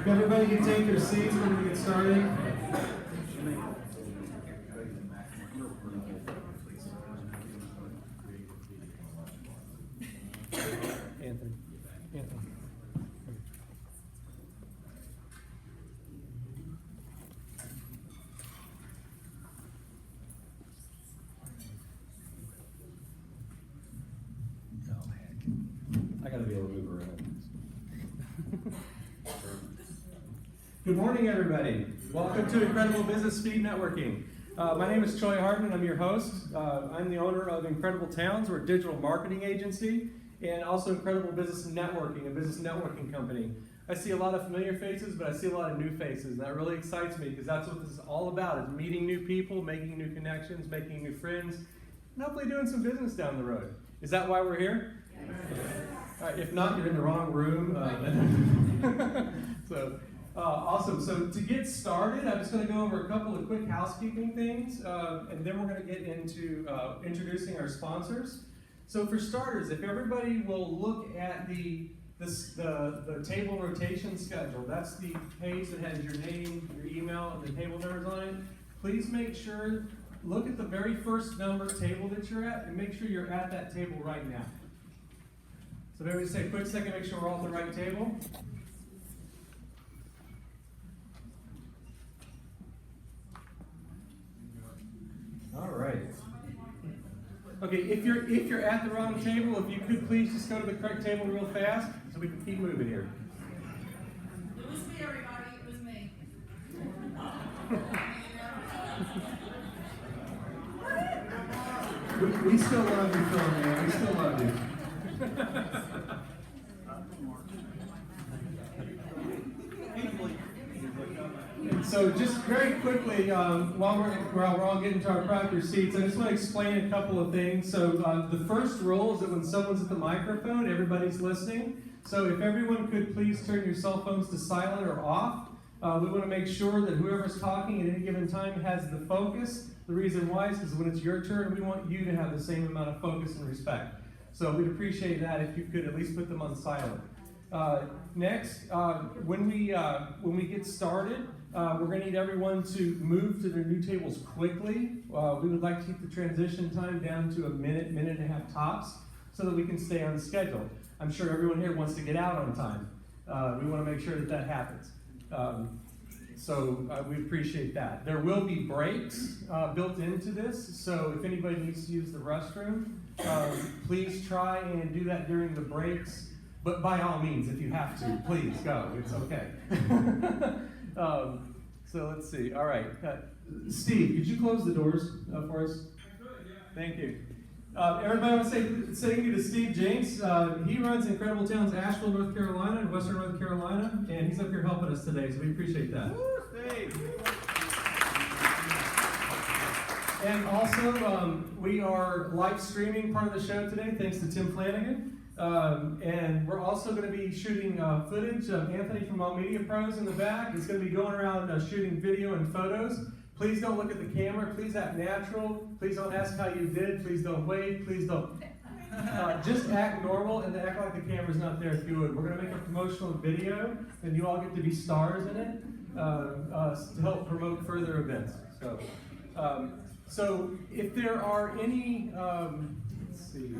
If everybody can take their seats, we're going to get started. Anthony. I gotta be able to move around. Good morning, everybody. Welcome to Incredible Business Speed Networking. My name is Troy Hartman. I'm your host. I'm the owner of Incredible Towns. We're a digital marketing agency and also Incredible Business Networking, a business networking company. I see a lot of familiar faces, but I see a lot of new faces, and that really excites me because that's what this is all about, is meeting new people, making new connections, making new friends, and hopefully doing some business down the road. Is that why we're here? All right, if not, you're in the wrong room. Awesome. So to get started, I'm just going to go over a couple of quick housekeeping things, and then we're going to get into introducing our sponsors. So for starters, if everybody will look at the table rotation schedule, that's the page that has your name, your email, and the table numbers on it. Please make sure, look at the very first number table that you're at, and make sure you're at that table right now. So everybody just take a quick second, make sure we're all at the right table. All right. Okay, if you're at the wrong table, if you could please just go to the correct table real fast so we can keep moving here. It was me, everybody. It was me. We still love you, Phil, man. We still love you. So just very quickly, while we're all getting to our proper seats, I just want to explain a couple of things. So the first rule is that when someone's at the microphone, everybody's listening. So if everyone could please turn your cell phones to silent or off. We want to make sure that whoever's talking at any given time has the focus. The reason why is because when it's your turn, we want you to have the same amount of focus and respect. So we'd appreciate that if you could at least put them on silent. Next, when we get started, we're going to need everyone to move to their new tables quickly. We would like to keep the transition time down to a minute and a half tops so that we can stay on schedule. I'm sure everyone here wants to get out on time. We want to make sure that happens. So we appreciate that. There will be breaks built into this, so if anybody needs to use the restroom, please try and do that during the breaks. But by all means, if you have to, please go. It's okay. So let's see. All right. Steve, could you close the doors for us? I could, yeah. Thank you. Everybody want to say thank you to Steve Jenks. He runs Incredible Towns, Asheville, North Carolina, and Western North Carolina, and he's up here helping us today, so we appreciate that. Woo, Steve. And also, we are live streaming part of the show today, thanks to Tim Flanagan. And we're also going to be shooting footage of Anthony from All Media Pros in the back. He's going to be going around shooting video and photos. Please don't look at the camera. Please act natural. Please don't ask how you did. Please don't wave. Please don't. Just act normal and act like the camera's not there if you would. We're going to make a promotional video, and you all get to be stars in it to help promote further events. So if there are any, let's see,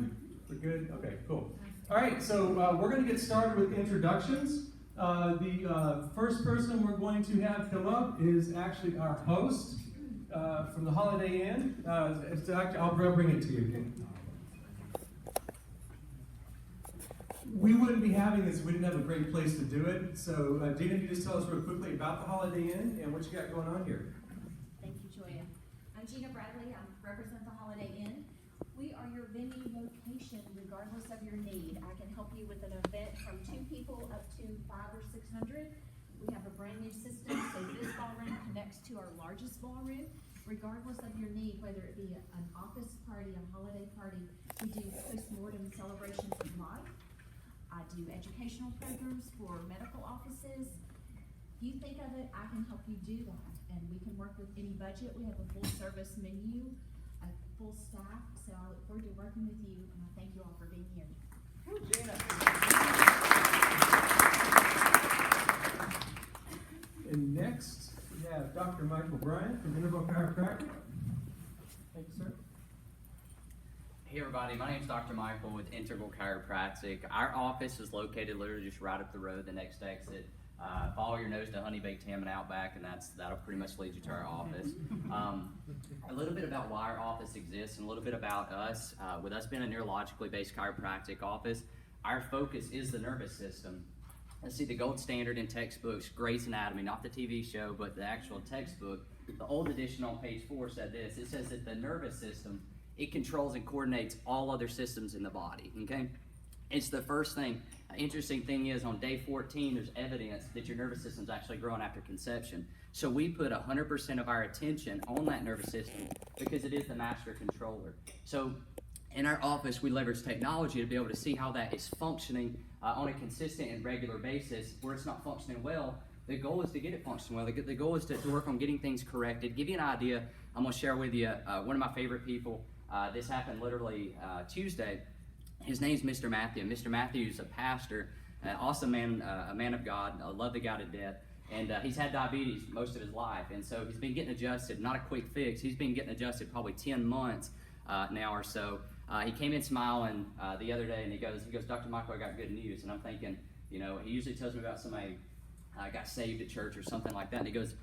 we're good? Okay, cool. All right, so we're going to get started with introductions. The first person we're going to have come up is actually our host from the Holiday Inn. I'll bring it to you. We wouldn't be having this if we didn't have a great place to do it. So, Gina, can you just tell us real quickly about the Holiday Inn and what you got going on here? Thank you, Joya. I'm Gina Bradley. I represent the Holiday Inn. We are your venue location regardless of your need. I can help you with an event from 2 people up to 500 or 600. We have a brand new system, so this ballroom connects to our largest ballroom. Regardless of your need, whether it be an office party, a holiday party, we do post-mortem celebrations of life. I do educational programs for medical offices. If you think of it, I can help you do that. And we can work with any budget. We have a full service menu, a full staff. So I look forward to working with you, and I thank you all for being here. Dr. Michael Bryant from Integral Chiropractic. Thank you, sir. Hey everybody, my name is Dr. Michael with Integral Chiropractic. Our office is located literally just right up the road, the next exit. Follow your nose to Honey Baked Ham and Outback, and that'll pretty much lead you to our office. A little bit about why our office exists and a little bit about us. With us being a neurologically based chiropractic office, our focus is the nervous system. Let's see, the gold standard in textbooks, Grey's Anatomy, not the TV show, but the actual textbook. The old edition on page 4 said this. It says that the nervous system, it controls and coordinates all other systems in the body, okay? It's the first thing. Interesting thing is on day 14, there's evidence that your nervous system's actually growing after conception. So we put 100% of our attention on that nervous system because it is the master controller. So in our office, we leverage technology to be able to see how that is functioning on a consistent and regular basis. Where it's not functioning well, the goal is to get it functioning well. The goal is to work on getting things corrected. Give you an idea, I'm gonna share with you one of my favorite people. This happened literally Tuesday. His name's Mr. Matthew. Mr. Matthew is a pastor, an awesome man, a man of God. I love the guy to death. And he's had diabetes most of his life. And so he's been getting adjusted, not a quick fix. He's been getting adjusted probably 10 months now or so. He came in smiling the other day and he goes, Dr. Michael, I got good news. And I'm thinking, you know, he usually tells me about somebody got saved at church or something like that. And he goes,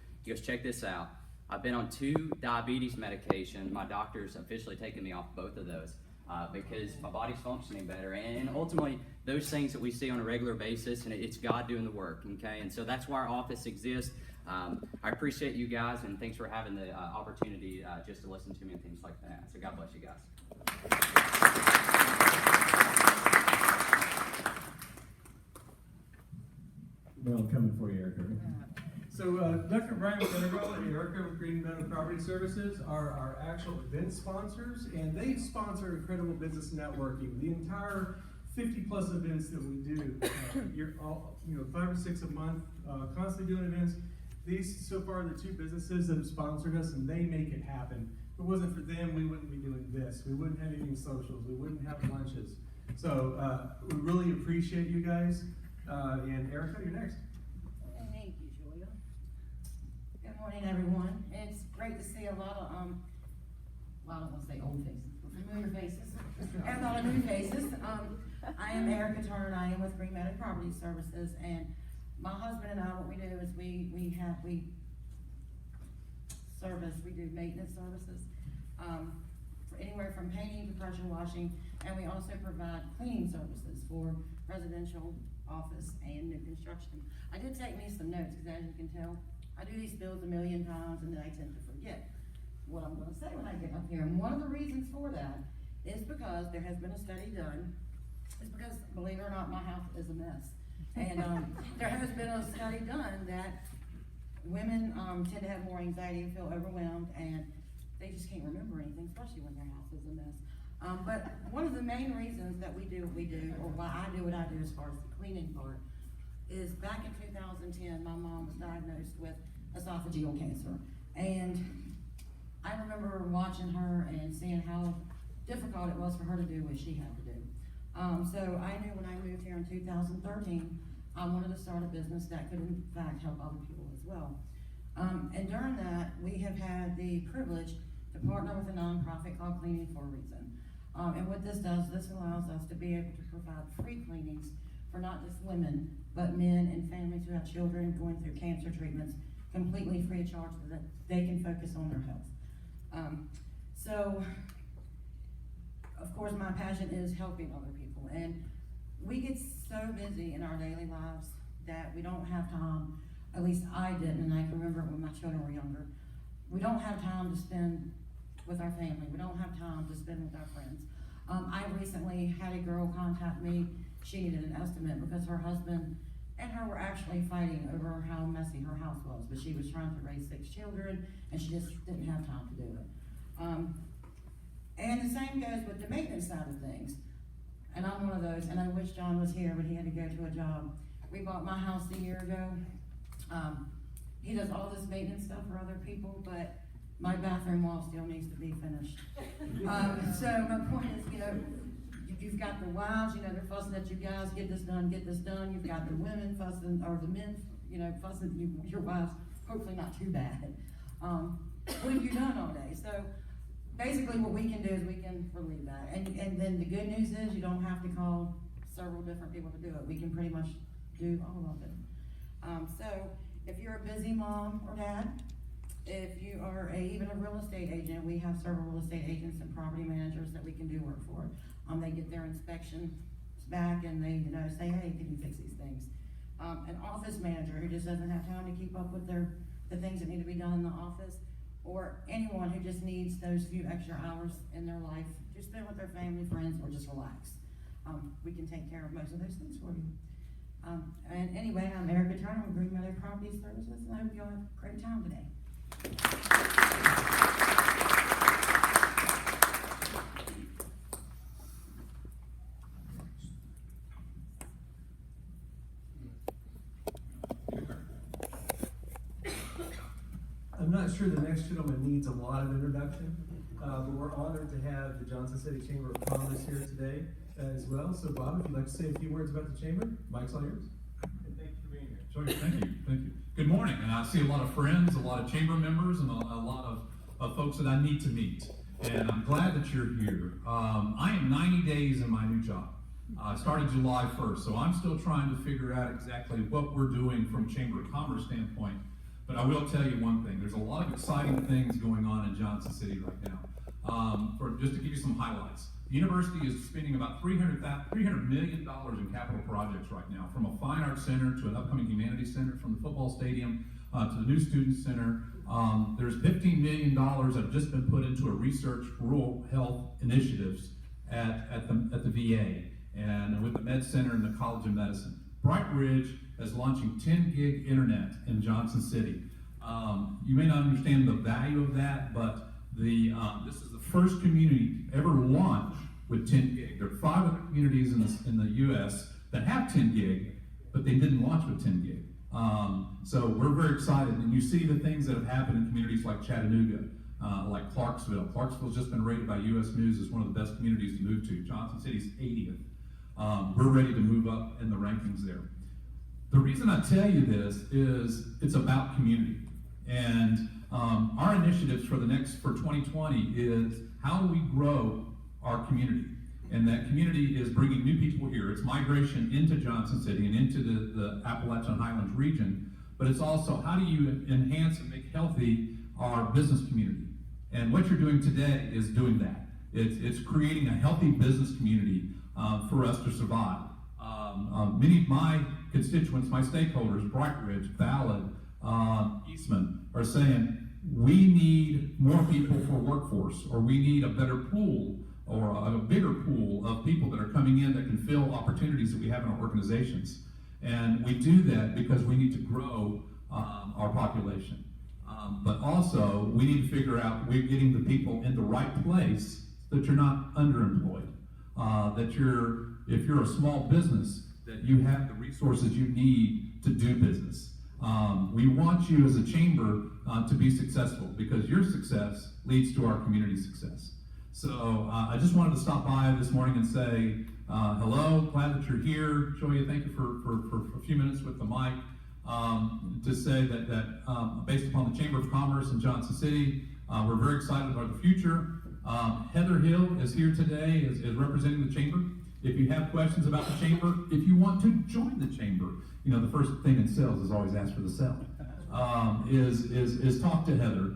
check this out. I've been on 2 diabetes medications. My doctor's officially taken me off both of those. Because my body's functioning better, and ultimately those things that we see on a regular basis, and it's God doing the work, okay? And so that's why our office exists. I appreciate you guys, and thanks for having the opportunity just to listen to me and things like that. So God bless you guys. Well, I'm coming for you, Erica. So Dr. Brian with Integral and Erica with Green Meadow Property Services are our actual event sponsors, and they sponsor Incredible Business Networking. The entire 50+ events that we do, you're all, 5 or 6 a month, constantly doing events. These so far are the 2 businesses that have sponsored us, and they make it happen. If it wasn't for them, we wouldn't be doing this. We wouldn't have any socials. We wouldn't have lunches. So we really appreciate you guys. And Erica, you're next. Thank you, Julia. Good morning, everyone. It's great to see a lot of, well, I don't want to say old faces, but familiar faces, and a lot of new faces. I am Erica Turner, and I am with Green Meadow Property Services, and my husband and I, what we do is we do maintenance services, for anywhere from painting to pressure washing, and we also provide cleaning services for residential, office, and new construction. I did take me some notes, because as you can tell, I do these bills a million times, and then I tend to forget what I'm gonna say when I get up here. And one of the reasons for that is because there has been a study done. It's because, believe it or not, my house is a mess. And there has been a study done that women tend to have more anxiety and feel overwhelmed, and they just can't remember anything, especially when their house is a mess. But one of the main reasons that we do what we do, or why I do what I do as far as the cleaning part, is back in 2010, my mom was diagnosed with esophageal cancer. And I remember watching her and seeing how difficult it was for her to do what she had to do. So I knew when I moved here in 2013, I wanted to start a business that could in fact help other people as well. And during that, we have had the privilege to partner with a nonprofit called Cleaning for a Reason. And what this does, this allows us to be able to provide free cleanings for not just women, but men and families who have children going through cancer treatments, completely free of charge so that they can focus on their health. So, of course, my passion is helping other people. And we get so busy in our daily lives that we don't have time, at least I didn't, and I can remember when my children were younger. We don't have time to spend with our family. We don't have time to spend with our friends. I recently had a girl contact me. She needed an estimate because her husband and her were actually fighting over how messy her house was, but she was trying to raise 6 children and she just didn't have time to do it. And the same goes with the maintenance side of things. And I'm one of those, and I wish John was here, but he had to go to a job. We bought my house a year ago. He does all this maintenance stuff for other people, but my bathroom wall still needs to be finished. So my point is, you've got the wives, they're fussing at you guys, get this done, get this done. You've got the women fussing, or the men, fussing at your wives, hopefully not too bad. What have you done all day? So basically what we can do is we can relieve that. And then the good news is you don't have to call several different people to do it. We can pretty much do all of it. So if you're a busy mom or dad, if you are even a real estate agent, we have several real estate agents and property managers that we can do work for. They get their inspections back and they, say, hey, can you fix these things? An office manager who just doesn't have time to keep up with the things that need to be done in the office, or anyone who just needs those few extra hours in their life to spend with their family, friends, or just relax. We can take care of most of those things for you. And anyway, I'm Erica Turner with Green Meadow Property Services, and I hope you all have a great time today. I'm not sure the next gentleman needs a lot of introduction, but we're honored to have the Johnson City Chamber of Commerce here today as well. So Bob, if you'd like to say a few words about the chamber, mic's all yours. And thank you for being here. Sure, thank you. Good morning, and I see a lot of friends, a lot of chamber members, and a lot of folks that I need to meet. And I'm glad that you're here. I am 90 days in my new job. I started July 1st, so I'm still trying to figure out exactly what we're doing from Chamber of Commerce standpoint. But I will tell you one thing, there's a lot of exciting things going on in Johnson City right now. Just to give you some highlights, the university is spending about $300 million in capital projects right now, from a fine arts center to an upcoming humanities center, from the football stadium to the new student center. There's $15 million that have just been put into a research rural health initiatives at the VA and with the Med Center and the College of Medicine. Bright Ridge is launching 10 gig internet in Johnson City. You may not understand the value of that, but this is the first community ever launched with 10 gig. There are 5 other communities in the US that have 10 gig, but they didn't launch with 10 gig. So we're very excited, and you see the things that have happened in communities like Chattanooga, like Clarksville. Clarksville's just been rated by US News as one of the best communities to move to. Johnson City's 80th. We're ready to move up in the rankings there. The reason I tell you this is it's about community. And our initiatives for 2020 is how do we grow our community? And that community is bringing new people here. It's migration into Johnson City and into the Appalachian Highlands region, but it's also how do you enhance and make healthy our business community? And what you're doing today is doing that. It's creating a healthy business community for us to survive. Many of my constituents, my stakeholders, Bright Ridge, Ballard, Eastman, are saying we need more people for workforce, or we need a better pool or a bigger pool of people that are coming in that can fill opportunities that we have in our organizations. And we do that because we need to grow our population. But also, we need to figure out we're getting the people in the right place, that you're not underemployed, that if you're a small business, that you have the resources you need to do business. We want you as a chamber to be successful, because your success leads to our community success. So I just wanted to stop by this morning and say hello, glad that you're here. Shoya, thank you for a few minutes with the mic. To say that based upon the Chamber of Commerce in Johnson City, we're very excited about the future. Heather Hill is here today, is representing the chamber. If you have questions about the chamber, if you want to join the chamber, the first thing in sales is always ask for the sell. Is talk to Heather,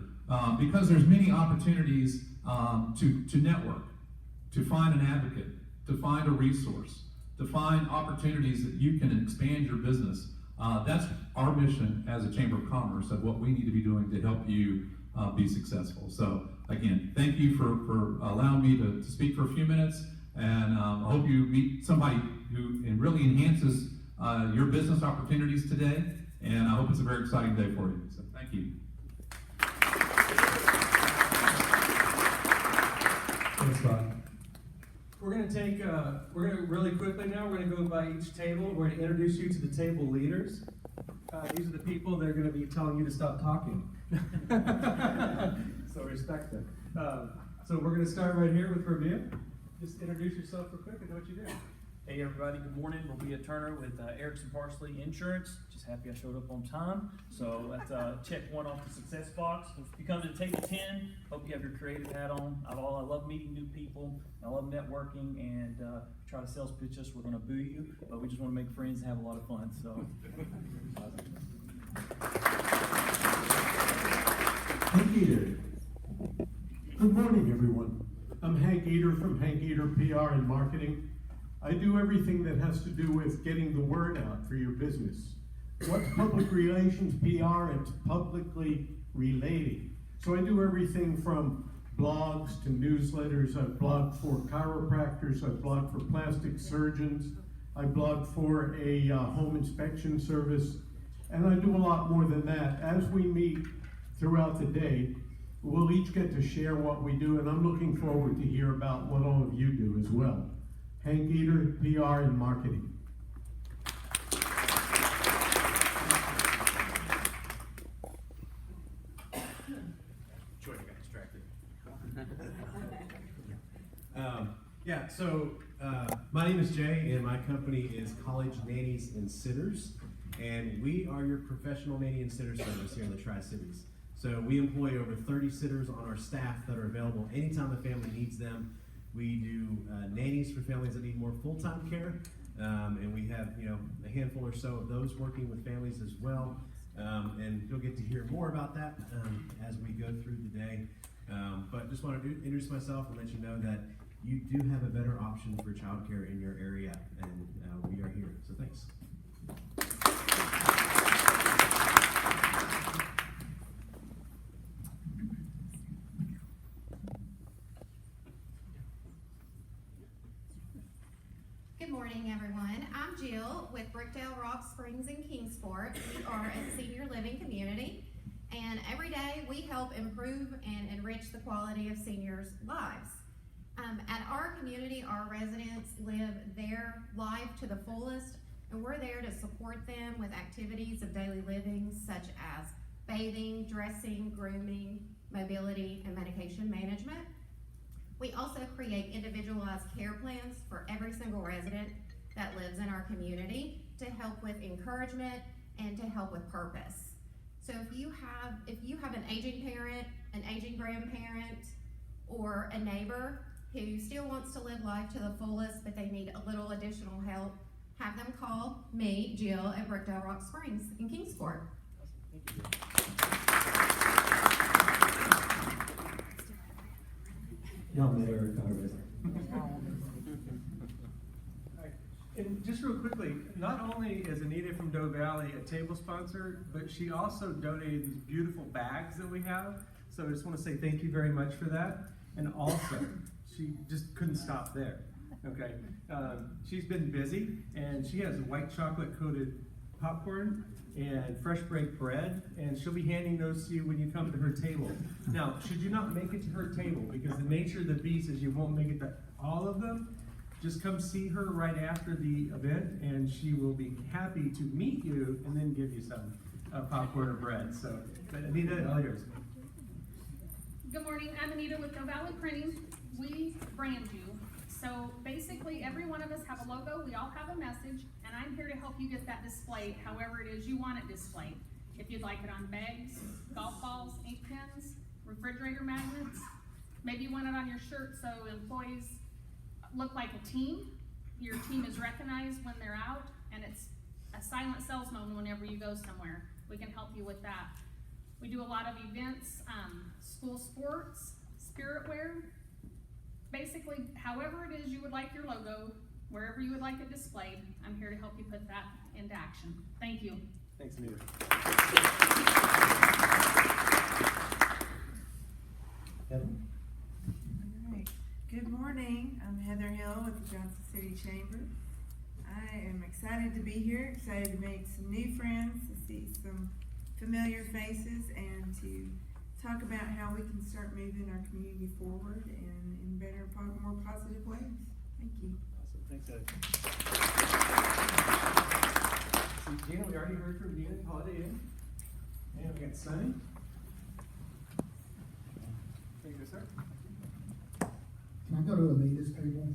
because there's many opportunities to network, to find an advocate, to find a resource, to find opportunities that you can expand your business. That's our mission as a Chamber of Commerce, of what we need to be doing to help you be successful. So again, thank you for allowing me to speak for a few minutes, and I hope you meet somebody who really enhances your business opportunities today, and I hope it's a very exciting day for you. So thank you. Thanks, Bob. We're going to really quickly now, we're going to go by each table. We're going to introduce you to the table leaders. These are the people that are going to be telling you to stop talking. So respect them. So we're going to start right here with Rabia. Just introduce yourself real quick and what you do. Hey everybody, good morning. Maria Turner with Erickson Parsley Insurance. Just happy I showed up on time. So that's check one off the success box. If you come to the table 10, hope you have your creative hat on. I love meeting new people. I love networking, and try to sales pitch us. We're gonna boo you, but we just wanna make friends and have a lot of fun, so. Hank Eater. Good morning, everyone. I'm Hank Eater from Hank Eater PR and Marketing. I do everything that has to do with getting the word out for your business. What's public relations, PR? It's publicly relating. So I do everything from blogs to newsletters. I blog for chiropractors. I blog for plastic surgeons. I blog for a home inspection service. And I do a lot more than that. As we meet throughout the day, we'll each get to share what we do, and I'm looking forward to hear about what all of you do as well. Hank Eater, PR and Marketing. Joy, I got distracted. My name is Jay, and my company is College Nannies and Sitters, and we are your professional nanny and sitter service here in the Tri-Cities. So we employ over 30 sitters on our staff that are available anytime a family needs them. We do nannies for families that need more full-time care, and we have a handful or so of those working with families as well. And you'll get to hear more about that as we go through the day. But just wanted to introduce myself and let you know that you do have a better option for childcare in your area, and we are here. So thanks. Good morning, everyone. I'm Jill with Brookdale Rock Springs in Kingsport. We are a senior living community, and every day we help improve and enrich the quality of seniors' lives. At our community, our residents live their life to the fullest, and we're there to support them with activities of daily living such as bathing, dressing, grooming, mobility, and medication management. We also create individualized care plans for every single resident that lives in our community to help with encouragement and to help with purpose. So if you have an aging parent, an aging grandparent, or a neighbor who still wants to live life to the fullest, but they need a little additional help, have them call me, Jill, at Brookdale Rock Springs in Kingsport. And just real quickly, not only is Anita from Doe Valley a table sponsor, but she also donated these beautiful bags that we have. So I just want to say thank you very much for that. And also, she just couldn't stop there. Okay, she's been busy, and she has white chocolate coated popcorn and fresh baked bread, and she'll be handing those to you when you come to her table. Now, should you not make it to her table, because the nature of the beast is you won't make it to all of them, just come see her right after the event, and she will be happy to meet you and then give you some popcorn or bread. So, but Anita, all yours. Good morning, I'm Anita with Doe Valley Printing. We brand you. So basically, every one of us have a logo, we all have a message, and I'm here to help you get that displayed however it is you want it displayed. If you'd like it on bags, golf balls, ink pens, refrigerator magnets, maybe you want it on your shirt so employees look like a team. Your team is recognized when they're out, and it's a silent salesman whenever you go somewhere. We can help you with that. We do a lot of events, school sports, spirit wear. Basically, however it is you would like your logo, wherever you would like it displayed, I'm here to help you put that into action. Thank you. Thanks, Anita. Kevin? All right. Good morning. I'm Heather Hill with the Johnson City Chamber. I am excited to be here, excited to make some new friends, to see some familiar faces, and to talk about how we can start moving our community forward and in better, more positive ways. Thank you. Awesome, thanks, Ed. See, Gina, we already heard from Gina, Holiday Inn. And we got Sunny. Thank you, sir. Can I go to Anita's table?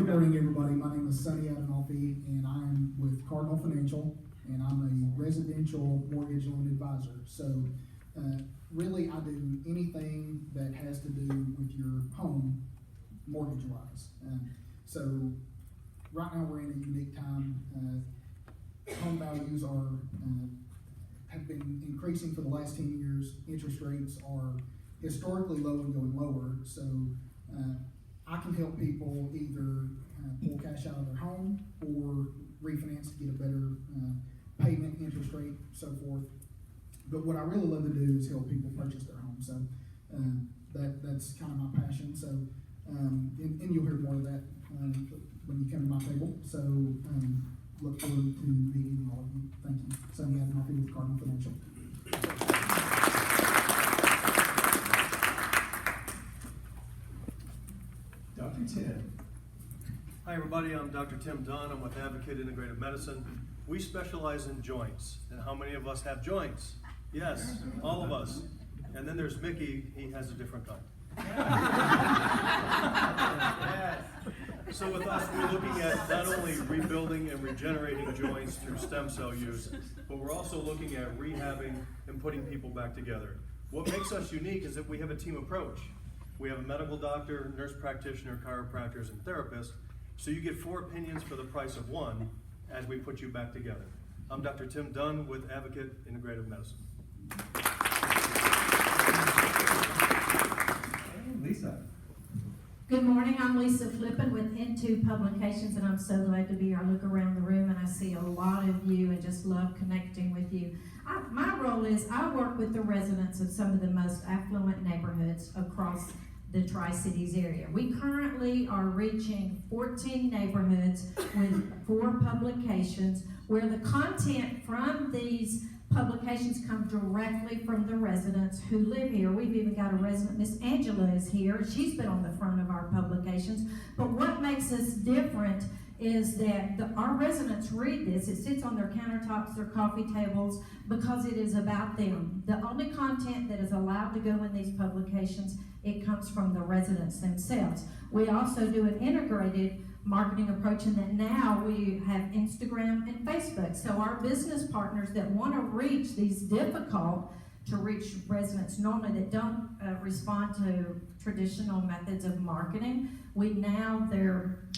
Good morning, everybody. My name is Sonny Adinolfi, and I am with Cardinal Financial, and I'm a residential mortgage loan advisor. So, really, I do anything that has to do with your home mortgage-wise. So, right now we're in a unique time. Home values have been increasing for the last 10 years. Interest rates are historically low and going lower. So, I can help people either pull cash out of their home or refinance to get a better payment, interest rate, so forth. But what I really love to do is help people purchase their home. So that's kind of my passion. So and you'll hear more of that when you come to my table. So look forward to meeting all of you. Thank you. Sonny Adinolfi with Cardinal Financial. Dr. Tim. Hi everybody, I'm Dr. Tim Dunn. I'm with Advocate Integrative Medicine. We specialize in joints. And how many of us have joints? Yes, all of us. And then there's Mickey, he has a different kind. So with us, we're looking at not only rebuilding and regenerating joints through stem cell use, but we're also looking at rehabbing and putting people back together. What makes us unique is that we have a team approach. We have a medical doctor, nurse practitioner, chiropractors, and therapists, so you get 4 opinions for the price of 1 as we put you back together. I'm Dr. Tim Dunn with Advocate Integrative Medicine. Lisa. Good morning, I'm Lisa Flippin with Into Publications, and I'm so glad to be here. I look around the room and I see a lot of you and just love connecting with you. My role is I work with the residents of some of the most affluent neighborhoods across the Tri-Cities area. We currently are reaching 14 neighborhoods with 4 publications where the content from these publications come directly from the residents who live here. We've even got a resident, Miss Angela is here. She's been on the front of our publications. But what makes us different is that our residents read this. It sits on their countertops, their coffee tables, because it is about them. The only content that is allowed to go in these publications, it comes from the residents themselves. We also do an integrated marketing approach in that now we have Instagram and Facebook. So our business partners that want to reach these difficult to reach residents normally that don't respond to traditional methods of marketing, we now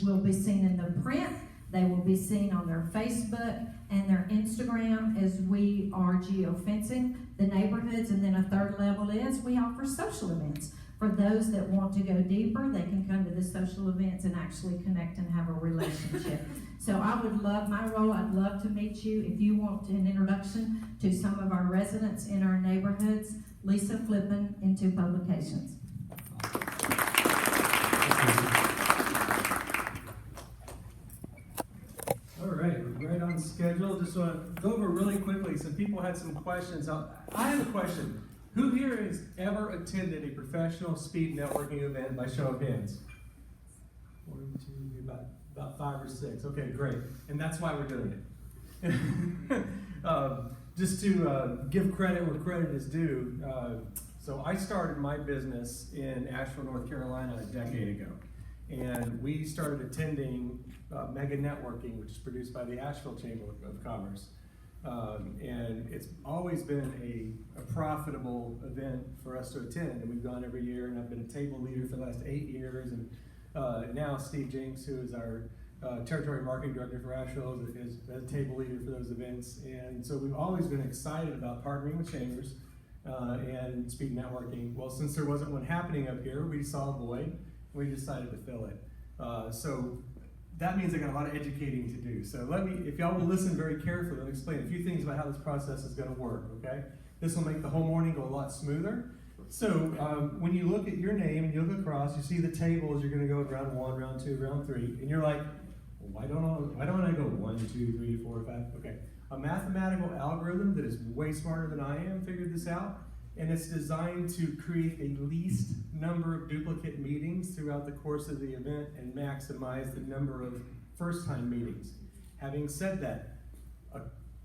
will be seen in the print, they will be seen on their Facebook and their Instagram as we are geofencing the neighborhoods. And then a third level is we offer social events. For those that want to go deeper, they can come to the social events and actually connect and have a relationship. So I would love my role. I'd love to meet you. If you want an introduction to some of our residents in our neighborhoods, Lisa Flippin, Into Publications. All right, we're right on schedule. Just want to go over really quickly. Some people had some questions. I have a question. Who here has ever attended a professional speed networking event by show of hands? 1, 2, about 5 or 6. Okay, great. And that's why we're doing it. Just to give credit where credit is due. So I started my business in Asheville, North Carolina a decade ago. And we started attending Mega Networking, which is produced by the Asheville Chamber of Commerce. And it's always been a profitable event for us to attend, and we've gone every year, and I've been a table leader for the last 8 years, and now Steve Jinks, who is our territory marketing director for Asheville, is a table leader for those events. And so we've always been excited about partnering with chambers and speed networking. Well, since there wasn't one happening up here, we saw a void, we decided to fill it. So that means I got a lot of educating to do. So if y'all will listen very carefully, I'll explain a few things about how this process is going to work, okay? This will make the whole morning go a lot smoother. So when you look at your name and you look across, you see the tables, you're going to go round 1, round 2, round 3, and you're like, well, why don't I go 1, 2, 3, 4, 5? Okay. A mathematical algorithm that is way smarter than I am figured this out, and it's designed to create the least number of duplicate meetings throughout the course of the event and maximize the number of first-time meetings. Having said that, a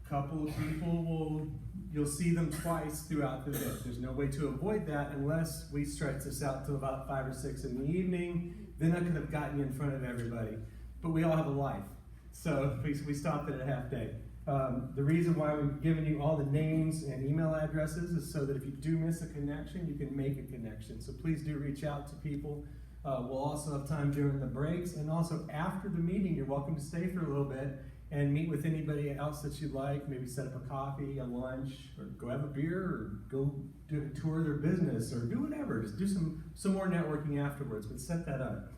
couple of people you'll see them twice throughout the event. There's no way to avoid that unless we stretch this out to about 5 or 6 in the evening, then I could have gotten you in front of everybody. But we all have a life, so we stopped it at a half day. The reason why we've given you all the names and email addresses is so that if you do miss a connection, you can make a connection. So please do reach out to people. We'll also have time during the breaks, and also after the meeting, you're welcome to stay for a little bit and meet with anybody else that you'd like. Maybe set up a coffee, a lunch, or go have a beer, or go do a tour of their business, or do whatever. Just do some more networking afterwards, but set that up.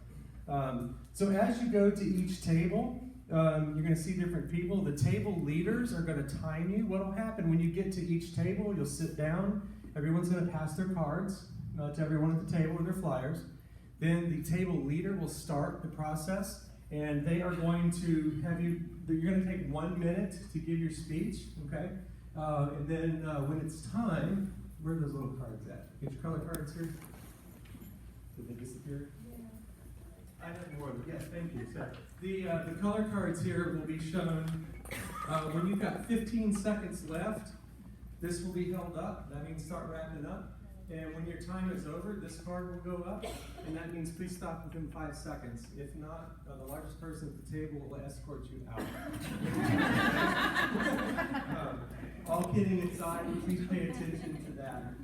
So as you go to each table, you're going to see different people. The table leaders are going to time you. What will happen when you get to each table, you'll sit down. Everyone's going to pass their cards to everyone at the table with their flyers. Then the table leader will start the process, and they are going to have you, you're going to take 1 minute to give your speech, okay? And then when it's time, where are those little cards at? Get your color cards here. Did they disappear? I have more. Yes, thank you. So the color cards here will be shown when you've got 15 seconds left. This will be held up. That means start wrapping up. And when your time is over, this card will go up, and that means please stop within 5 seconds. If not, the largest person at the table will escort you out. All kidding aside, please pay attention to that.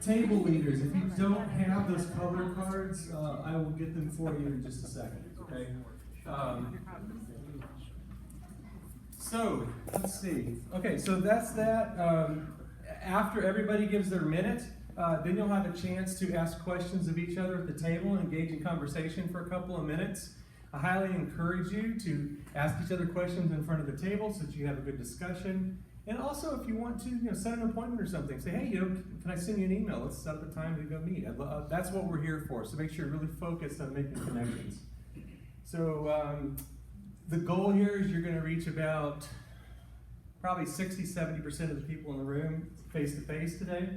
Table leaders, if you don't have those color cards, I will get them for you in just a second, okay? So, let's see. Okay, so that's that. After everybody gives their minute, then you'll have a chance to ask questions of each other at the table and engage in conversation for a couple of minutes. I highly encourage you to ask each other questions in front of the table so that you have a good discussion. And also, if you want to, set an appointment or something, say, hey, can I send you an email? Let's set up a time to go meet. That's what we're here for. So make sure you're really focused on making connections. So the goal here is you're going to reach about probably 60-70% of the people in the room face-to-face today,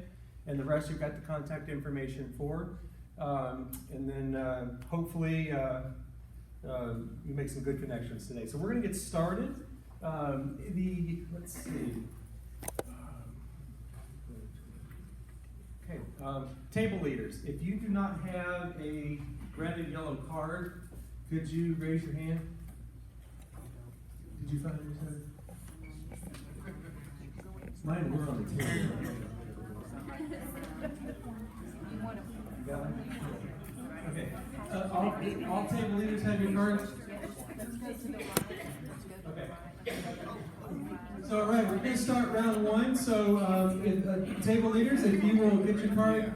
and the rest you've got the contact information for. And then hopefully you make some good connections today. So we're going to get started. Let's see. Okay, table leaders. If you do not have a red and yellow card, could you raise your hand? Did you find it? Mine were on the table. You got it? Okay. All table leaders have your cards? Okay. So, all right, we're going to start round one. So, table leaders, if you will get your card.